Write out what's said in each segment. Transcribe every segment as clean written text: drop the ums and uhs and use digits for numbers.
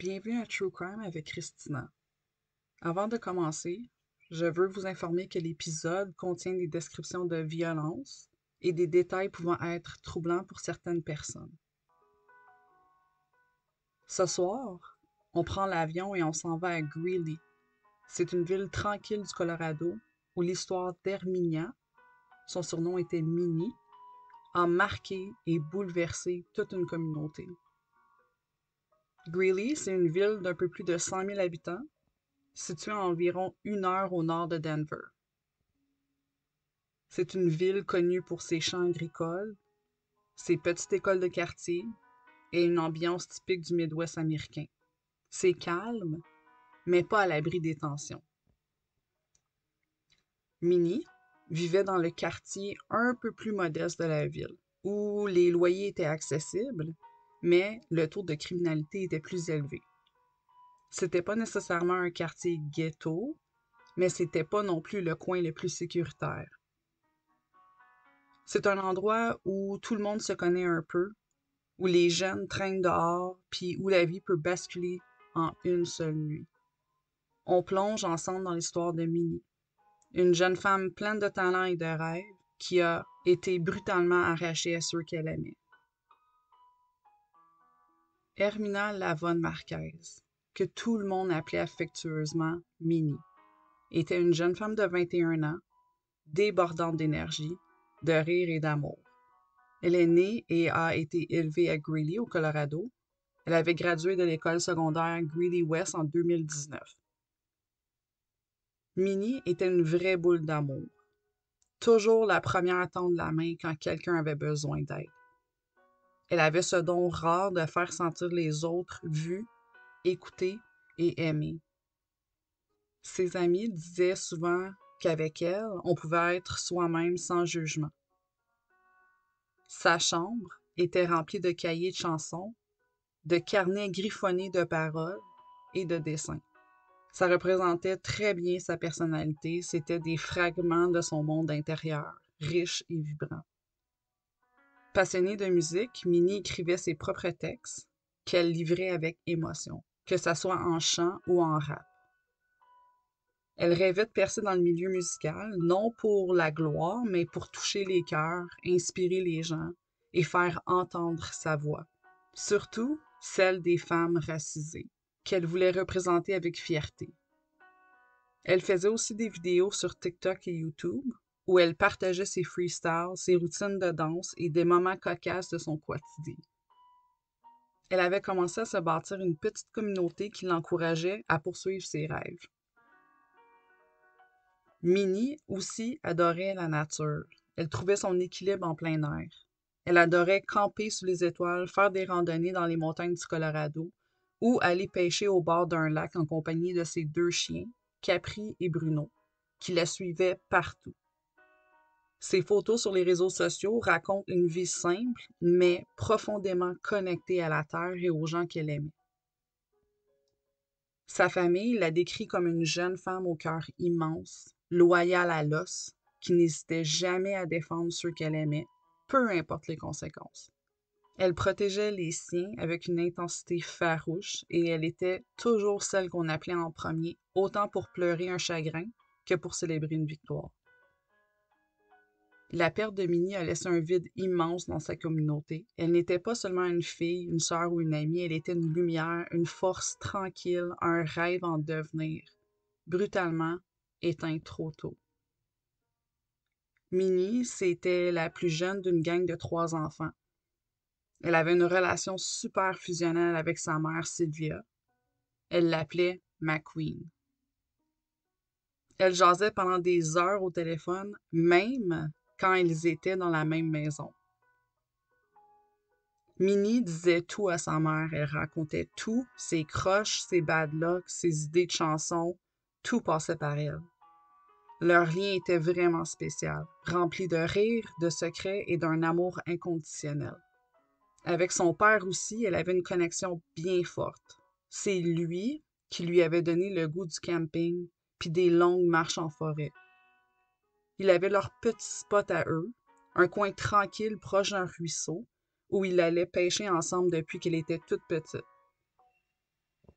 Bienvenue à True Crime avec Christina. Avant de commencer, je veux vous informer que l'épisode contient des descriptions de violence et des détails pouvant être troublants pour certaines personnes. Ce soir, on prend l'avion et on s'en va à Greeley. C'est une ville tranquille du Colorado où l'histoire d'Herminia, son surnom était Minnie, a marqué et bouleversé toute une communauté. Greeley, c'est une ville d'un peu plus de 100 000 habitants située à environ 1 heure au nord de Denver. C'est une ville connue pour ses champs agricoles, ses petites écoles de quartier et une ambiance typique du Midwest américain. C'est calme, mais pas à l'abri des tensions. Minnie vivait dans le quartier un peu plus modeste de la ville, où les loyers étaient accessibles, mais le taux de criminalité était plus élevé. C'était pas nécessairement un quartier ghetto, mais c'était pas non plus le coin le plus sécuritaire. C'est un endroit où tout le monde se connaît un peu, où les jeunes traînent dehors, puis où la vie peut basculer en une seule nuit. On plonge ensemble dans l'histoire de Minnie, une jeune femme pleine de talent et de rêves qui a été brutalement arrachée à ceux qu'elle aimait. Hermina Lavonne Marquez, que tout le monde appelait affectueusement Minnie, était une jeune femme de 21 ans, débordante d'énergie, de rire et d'amour. Elle est née et a été élevée à Greeley, au Colorado. Elle avait gradué de l'école secondaire Greeley West en 2019. Minnie était une vraie boule d'amour. Toujours la première à tendre la main quand quelqu'un avait besoin d'aide. Elle avait ce don rare de faire sentir les autres vus, écoutés et aimés. Ses amis disaient souvent qu'avec elle, on pouvait être soi-même sans jugement. Sa chambre était remplie de cahiers de chansons, de carnets griffonnés de paroles et de dessins. Ça représentait très bien sa personnalité, c'était des fragments de son monde intérieur, riche et vibrant. Passionnée de musique, Minnie écrivait ses propres textes qu'elle livrait avec émotion, que ce soit en chant ou en rap. Elle rêvait de percer dans le milieu musical, non pour la gloire, mais pour toucher les cœurs, inspirer les gens et faire entendre sa voix. Surtout celle des femmes racisées, qu'elle voulait représenter avec fierté. Elle faisait aussi des vidéos sur TikTok et YouTube où elle partageait ses freestyles, ses routines de danse et des moments cocasses de son quotidien. Elle avait commencé à se bâtir une petite communauté qui l'encourageait à poursuivre ses rêves. Minnie aussi adorait la nature. Elle trouvait son équilibre en plein air. Elle adorait camper sous les étoiles, faire des randonnées dans les montagnes du Colorado ou aller pêcher au bord d'un lac en compagnie de ses 2 chiens, Capri et Bruno, qui la suivaient partout. Ses photos sur les réseaux sociaux racontent une vie simple, mais profondément connectée à la terre et aux gens qu'elle aimait. Sa famille la décrit comme une jeune femme au cœur immense, loyale à l'os, qui n'hésitait jamais à défendre ceux qu'elle aimait, peu importe les conséquences. Elle protégeait les siens avec une intensité farouche et elle était toujours celle qu'on appelait en premier, autant pour pleurer un chagrin que pour célébrer une victoire. La perte de Minnie a laissé un vide immense dans sa communauté. Elle n'était pas seulement une fille, une sœur ou une amie, elle était une lumière, une force tranquille, un rêve en devenir, brutalement éteint trop tôt. Minnie, c'était la plus jeune d'une gang de 3 enfants. Elle avait une relation super fusionnelle avec sa mère Sylvia. Elle l'appelait McQueen. Elle jasait pendant des heures au téléphone, même quand ils étaient dans la même maison. Minnie disait tout à sa mère, elle racontait tout, ses croches, ses bad luck, ses idées de chansons, tout passait par elle. Leur lien était vraiment spécial, rempli de rire, de secrets et d'un amour inconditionnel. Avec son père aussi, elle avait une connexion bien forte. C'est lui qui lui avait donné le goût du camping puis des longues marches en forêt. Il avait leur petit spot à eux, un coin tranquille proche d'un ruisseau, où ils allaient pêcher ensemble depuis qu'elle était toute petite.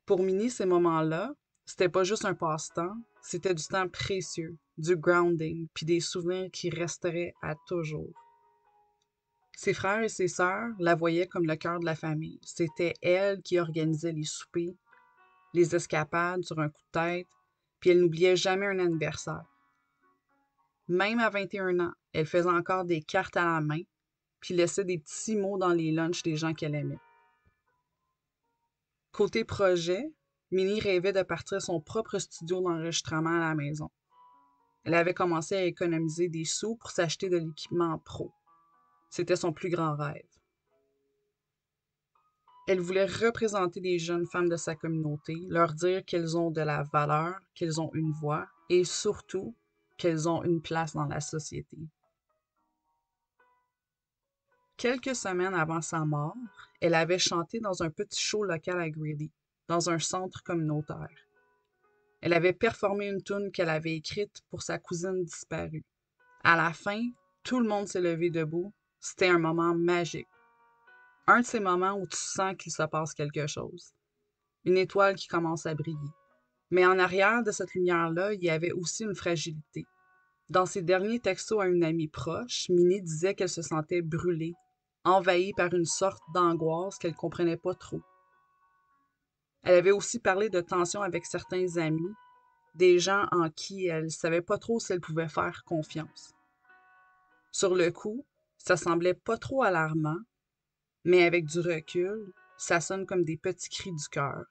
Pour Minnie, ces moments-là, c'était pas juste un passe-temps, c'était du temps précieux, du grounding, puis des souvenirs qui resteraient à toujours. Ses frères et ses sœurs la voyaient comme le cœur de la famille. C'était elle qui organisait les soupers, les escapades sur un coup de tête, puis elle n'oubliait jamais un anniversaire. Même à 21 ans, elle faisait encore des cartes à la main, puis laissait des petits mots dans les lunchs des gens qu'elle aimait. Côté projet, Minnie rêvait de partir son propre studio d'enregistrement à la maison. Elle avait commencé à économiser des sous pour s'acheter de l'équipement pro. C'était son plus grand rêve. Elle voulait représenter les jeunes femmes de sa communauté, leur dire qu'elles ont de la valeur, qu'elles ont une voix et surtout qu'elles ont une place dans la société. Quelques semaines avant sa mort, elle avait chanté dans un petit show local à Greeley, dans un centre communautaire. Elle avait performé une tune qu'elle avait écrite pour sa cousine disparue. À la fin, tout le monde s'est levé debout. C'était un moment magique. Un de ces moments où tu sens qu'il se passe quelque chose. Une étoile qui commence à briller. Mais en arrière de cette lumière-là, il y avait aussi une fragilité. Dans ses derniers textos à une amie proche, Minnie disait qu'elle se sentait brûlée, envahie par une sorte d'angoisse qu'elle ne comprenait pas trop. Elle avait aussi parlé de tensions avec certains amis, des gens en qui elle ne savait pas trop si elle pouvait faire confiance. Sur le coup, ça semblait pas trop alarmant, mais avec du recul, ça sonne comme des petits cris du cœur.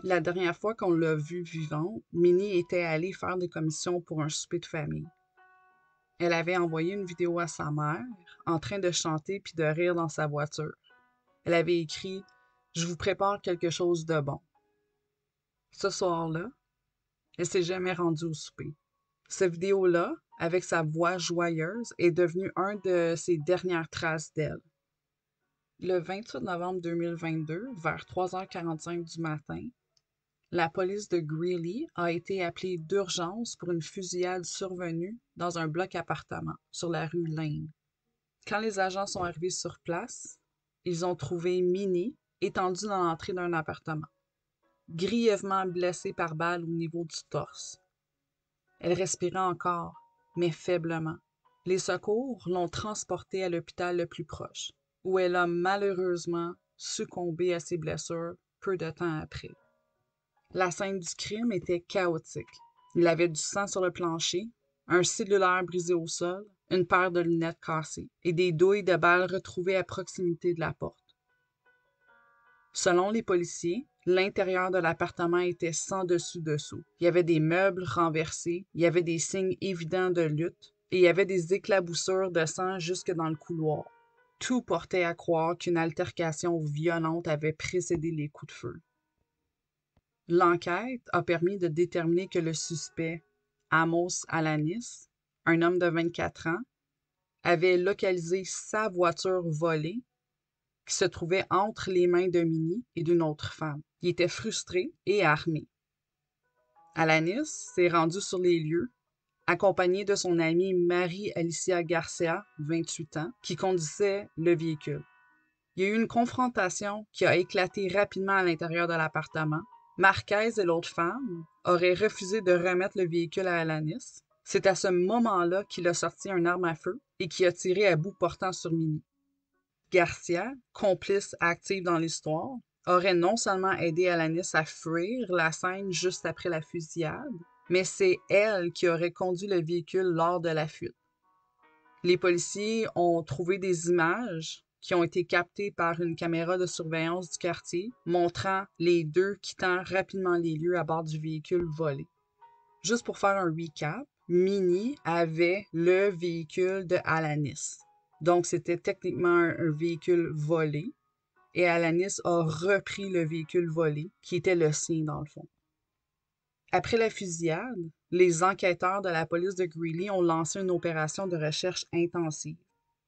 La dernière fois qu'on l'a vue vivante, Minnie était allée faire des commissions pour un souper de famille. Elle avait envoyé une vidéo à sa mère, en train de chanter puis de rire dans sa voiture. Elle avait écrit « Je vous prépare quelque chose de bon ». Ce soir-là, elle s'est jamais rendue au souper. Cette vidéo-là, avec sa voix joyeuse, est devenue un de ses dernières traces d'elle. Le 28 novembre 2022, vers 3h45 du matin, la police de Greeley a été appelée d'urgence pour une fusillade survenue dans un bloc appartement sur la rue Lane. Quand les agents sont arrivés sur place, ils ont trouvé Minnie étendue dans l'entrée d'un appartement, grièvement blessée par balle au niveau du torse. Elle respirait encore, mais faiblement. Les secours l'ont transportée à l'hôpital le plus proche, où elle a malheureusement succombé à ses blessures peu de temps après. La scène du crime était chaotique. Il y avait du sang sur le plancher, un cellulaire brisé au sol, une paire de lunettes cassées et des douilles de balles retrouvées à proximité de la porte. Selon les policiers, l'intérieur de l'appartement était sans dessus-dessous. Il y avait des meubles renversés, il y avait des signes évidents de lutte et il y avait des éclaboussures de sang jusque dans le couloir. Tout portait à croire qu'une altercation violente avait précédé les coups de feu. L'enquête a permis de déterminer que le suspect, Amos Alanis, un homme de 24 ans, avait localisé sa voiture volée qui se trouvait entre les mains de Minnie et d'une autre femme. Il était frustré et armé. Alanis s'est rendu sur les lieux, accompagné de son amie Marie-Alicia Garcia, 28 ans, qui conduisait le véhicule. Il y a eu une confrontation qui a éclaté rapidement à l'intérieur de l'appartement. Marquez et l'autre femme auraient refusé de remettre le véhicule à Alanis. C'est à ce moment-là qu'il a sorti une arme à feu et qui a tiré à bout portant sur Minnie. Garcia, complice active dans l'histoire, aurait non seulement aidé Alanis à fuir la scène juste après la fusillade, mais c'est elle qui aurait conduit le véhicule lors de la fuite. Les policiers ont trouvé des images qui ont été captées par une caméra de surveillance du quartier, montrant les deux quittant rapidement les lieux à bord du véhicule volé. Juste pour faire un recap, Minnie avait le véhicule de Alanis. Donc, c'était techniquement un véhicule volé. Et Alanis a repris le véhicule volé, qui était le sien dans le fond. Après la fusillade, les enquêteurs de la police de Greeley ont lancé une opération de recherche intensive.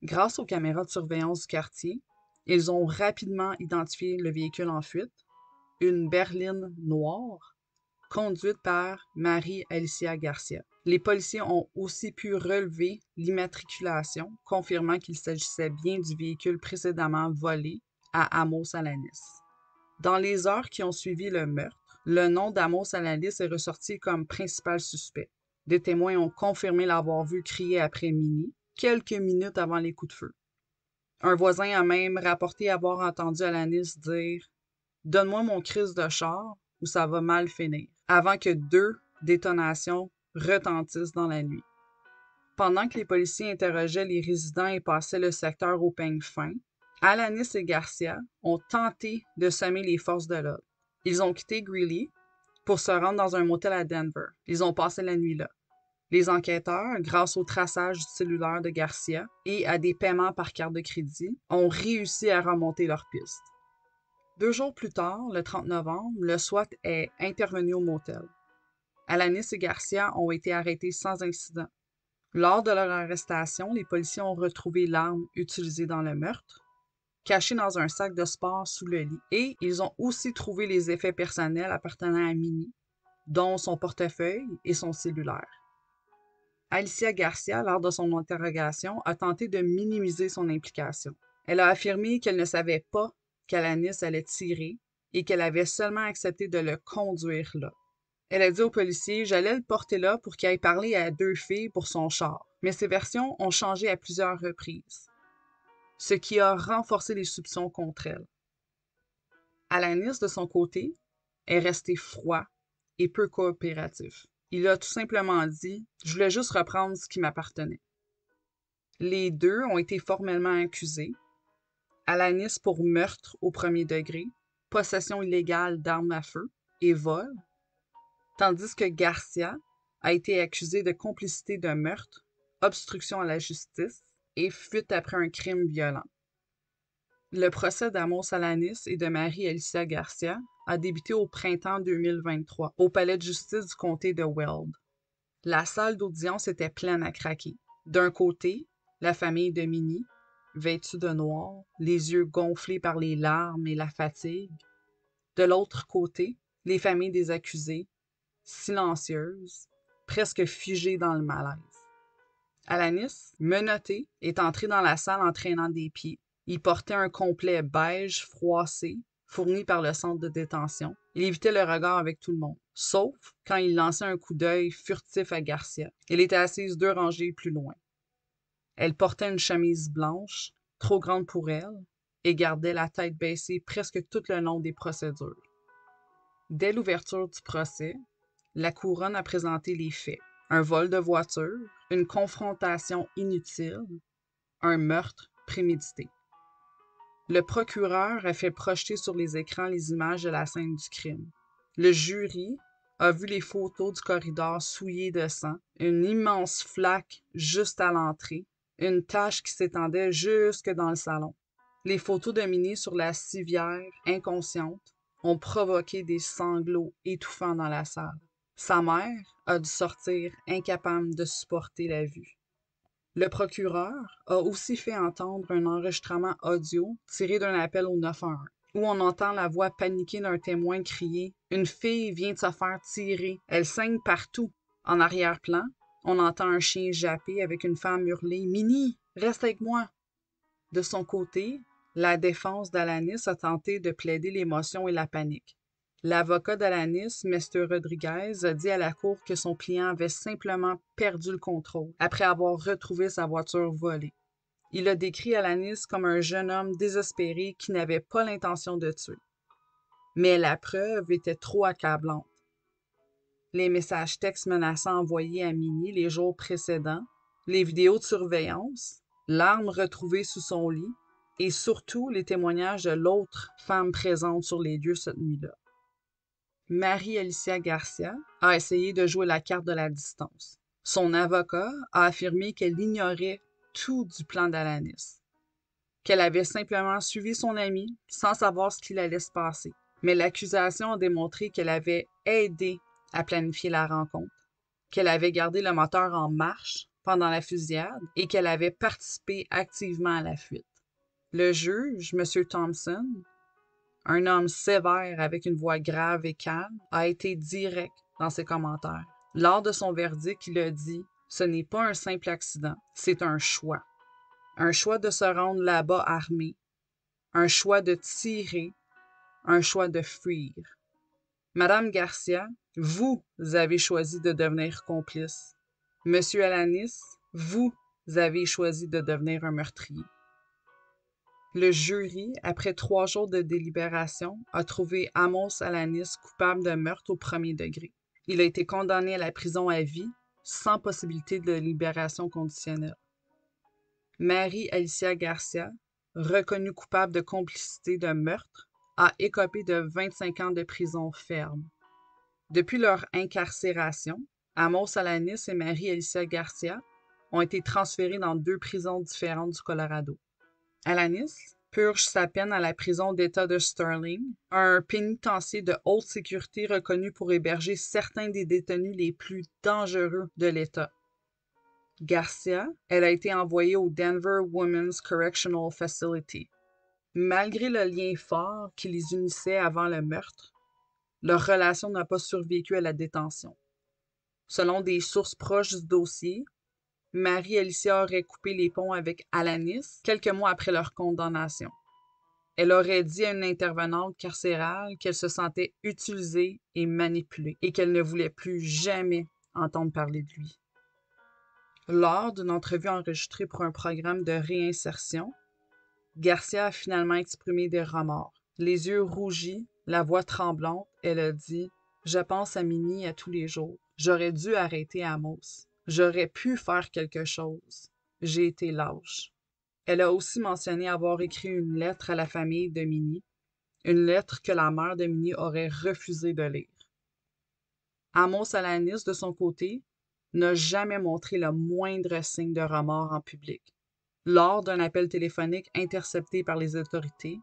Grâce aux caméras de surveillance du quartier, ils ont rapidement identifié le véhicule en fuite, une berline noire, conduite par Marie-Alicia Garcia. Les policiers ont aussi pu relever l'immatriculation, confirmant qu'il s'agissait bien du véhicule précédemment volé à Amos Alanis. Dans les heures qui ont suivi le meurtre, le nom d'Amos Alanis est ressorti comme principal suspect. Des témoins ont confirmé l'avoir vu crier après Minnie, quelques minutes avant les coups de feu. Un voisin a même rapporté avoir entendu Alanis dire « Donne-moi mon crise de char ou ça va mal finir », avant que 2 détonations retentissent dans la nuit. Pendant que les policiers interrogeaient les résidents et passaient le secteur au peigne fin, Alanis et Garcia ont tenté de semer les forces de l'ordre. Ils ont quitté Greeley pour se rendre dans un motel à Denver. Ils ont passé la nuit là. Les enquêteurs, grâce au traçage du cellulaire de Garcia et à des paiements par carte de crédit, ont réussi à remonter leur piste. 2 jours plus tard, le 30 novembre, le SWAT est intervenu au motel. Alanis et Garcia ont été arrêtés sans incident. Lors de leur arrestation, les policiers ont retrouvé l'arme utilisée dans le meurtre, cachée dans un sac de sport sous le lit, et ils ont aussi trouvé les effets personnels appartenant à Minnie, dont son portefeuille et son cellulaire. Alicia Garcia, lors de son interrogation, a tenté de minimiser son implication. Elle a affirmé qu'elle ne savait pas qu'Alanis allait tirer et qu'elle avait seulement accepté de le conduire là. Elle a dit aux policiers « J'allais le porter là pour qu'il aille parler à 2 filles pour son char », mais ces versions ont changé à plusieurs reprises, ce qui a renforcé les soupçons contre elle. Alanis, de son côté, est resté froid et peu coopératif. Il a tout simplement dit « Je voulais juste reprendre ce qui m'appartenait ». Les 2 ont été formellement accusés. Alanis pour meurtre au premier degré, possession illégale d'armes à feu et vol, tandis que Garcia a été accusé de complicité de meurtre, obstruction à la justice et fuite après un crime violent. Le procès d'Amos Alanis et de Marie Alicia Garcia a débuté au printemps 2023 au palais de justice du comté de Weld. La salle d'audience était pleine à craquer. D'un côté, la famille de Minnie, vêtue de noir, les yeux gonflés par les larmes et la fatigue. De l'autre côté, les familles des accusés, silencieuses, presque figées dans le malaise. Alanis, menotté, est entré dans la salle en traînant des pieds. Il portait un complet beige froissé, fourni par le centre de détention. Il évitait le regard avec tout le monde, sauf quand il lançait un coup d'œil furtif à Garcia. Elle était assise 2 rangées plus loin. Elle portait une chemise blanche, trop grande pour elle, et gardait la tête baissée presque tout le long des procédures. Dès l'ouverture du procès, la couronne a présenté les faits. Un vol de voiture, une confrontation inutile, un meurtre prémédité. Le procureur a fait projeter sur les écrans les images de la scène du crime. Le jury a vu les photos du corridor souillé de sang, une immense flaque juste à l'entrée, une tache qui s'étendait jusque dans le salon. Les photos de Minnie sur la civière, inconsciente, ont provoqué des sanglots étouffants dans la salle. Sa mère a dû sortir incapable de supporter la vue. Le procureur a aussi fait entendre un enregistrement audio tiré d'un appel au 911, où on entend la voix paniquée d'un témoin crier « Une fille vient de se faire tirer, elle saigne partout ». En arrière-plan, on entend un chien japper avec une femme hurler « Minnie, reste avec moi ». De son côté, la défense d'Alanis a tenté de plaider l'émotion et la panique. L'avocat d'Alanis, Mr. Rodriguez, a dit à la cour que son client avait simplement perdu le contrôle après avoir retrouvé sa voiture volée. Il a décrit Alanis comme un jeune homme désespéré qui n'avait pas l'intention de tuer. Mais la preuve était trop accablante. Les messages textes menaçants envoyés à Minnie les jours précédents, les vidéos de surveillance, l'arme retrouvée sous son lit et surtout les témoignages de l'autre femme présente sur les lieux cette nuit-là. Marie Alicia Garcia a essayé de jouer la carte de la distance. Son avocat a affirmé qu'elle ignorait tout du plan d'Alanis, qu'elle avait simplement suivi son ami sans savoir ce qu'il allait se passer. Mais l'accusation a démontré qu'elle avait aidé à planifier la rencontre, qu'elle avait gardé le moteur en marche pendant la fusillade et qu'elle avait participé activement à la fuite. Le juge, M. Thompson, un homme sévère avec une voix grave et calme, a été direct dans ses commentaires. Lors de son verdict, il a dit « Ce n'est pas un simple accident, c'est un choix. Un choix de se rendre là-bas armé, un choix de tirer, un choix de fuir. Madame Garcia, vous avez choisi de devenir complice. Monsieur Alanis, vous avez choisi de devenir un meurtrier. Le jury, après 3 jours de délibération, a trouvé Amos Alanis coupable de meurtre au premier degré. Il a été condamné à la prison à vie, sans possibilité de libération conditionnelle. Mary Alicia Garcia, reconnue coupable de complicité de meurtre, a écopé de 25 ans de prison ferme. Depuis leur incarcération, Amos Alanis et Mary Alicia Garcia ont été transférés dans 2 prisons différentes du Colorado. Alanis purge sa peine à la prison d'État de Sterling, un pénitencier de haute sécurité reconnu pour héberger certains des détenus les plus dangereux de l'État. Garcia, elle a été envoyée au Denver Women's Correctional Facility. Malgré le lien fort qui les unissait avant le meurtre, leur relation n'a pas survécu à la détention. Selon des sources proches du dossier, Mary Alicia aurait coupé les ponts avec Alanis quelques mois après leur condamnation. Elle aurait dit à une intervenante carcérale qu'elle se sentait utilisée et manipulée et qu'elle ne voulait plus jamais entendre parler de lui. Lors d'une entrevue enregistrée pour un programme de réinsertion, Garcia a finalement exprimé des remords. Les yeux rougis, la voix tremblante, elle a dit « Je pense à Minnie à tous les jours. J'aurais dû arrêter Amos. J'aurais pu faire quelque chose. J'ai été lâche. » Elle a aussi mentionné avoir écrit une lettre à la famille de Minnie, une lettre que la mère de Minnie aurait refusé de lire. Amos Alanis, de son côté, n'a jamais montré le moindre signe de remords en public. Lors d'un appel téléphonique intercepté par les autorités,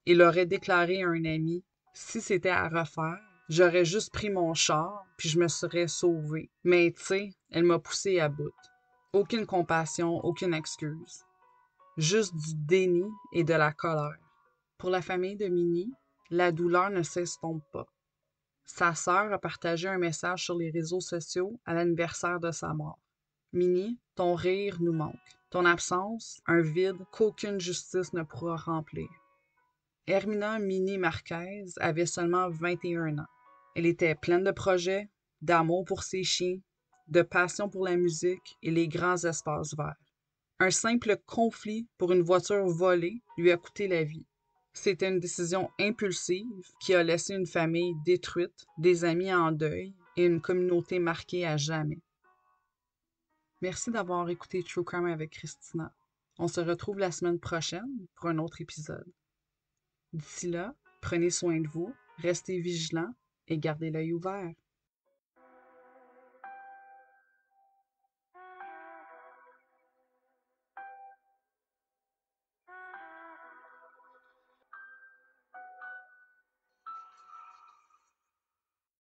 il aurait déclaré à un ami « Si c'était à refaire, j'aurais juste pris mon char puis je me serais sauvé. Mais tu sais, elle m'a poussé à bout. » Aucune compassion, aucune excuse. Juste du déni et de la colère. Pour la famille de Minnie, la douleur ne s'estompe pas. Sa sœur a partagé un message sur les réseaux sociaux à l'anniversaire de sa mort. « Minnie, ton rire nous manque. Ton absence, un vide qu'aucune justice ne pourra remplir. » Hermina Minnie Marquez avait seulement 21 ans. Elle était pleine de projets, d'amour pour ses chiens, de passion pour la musique et les grands espaces verts. Un simple conflit pour une voiture volée lui a coûté la vie. C'était une décision impulsive qui a laissé une famille détruite, des amis en deuil et une communauté marquée à jamais. Merci d'avoir écouté True Crime avec Christina. On se retrouve la semaine prochaine pour un autre épisode. D'ici là, prenez soin de vous, restez vigilants et gardez l'œil ouvert.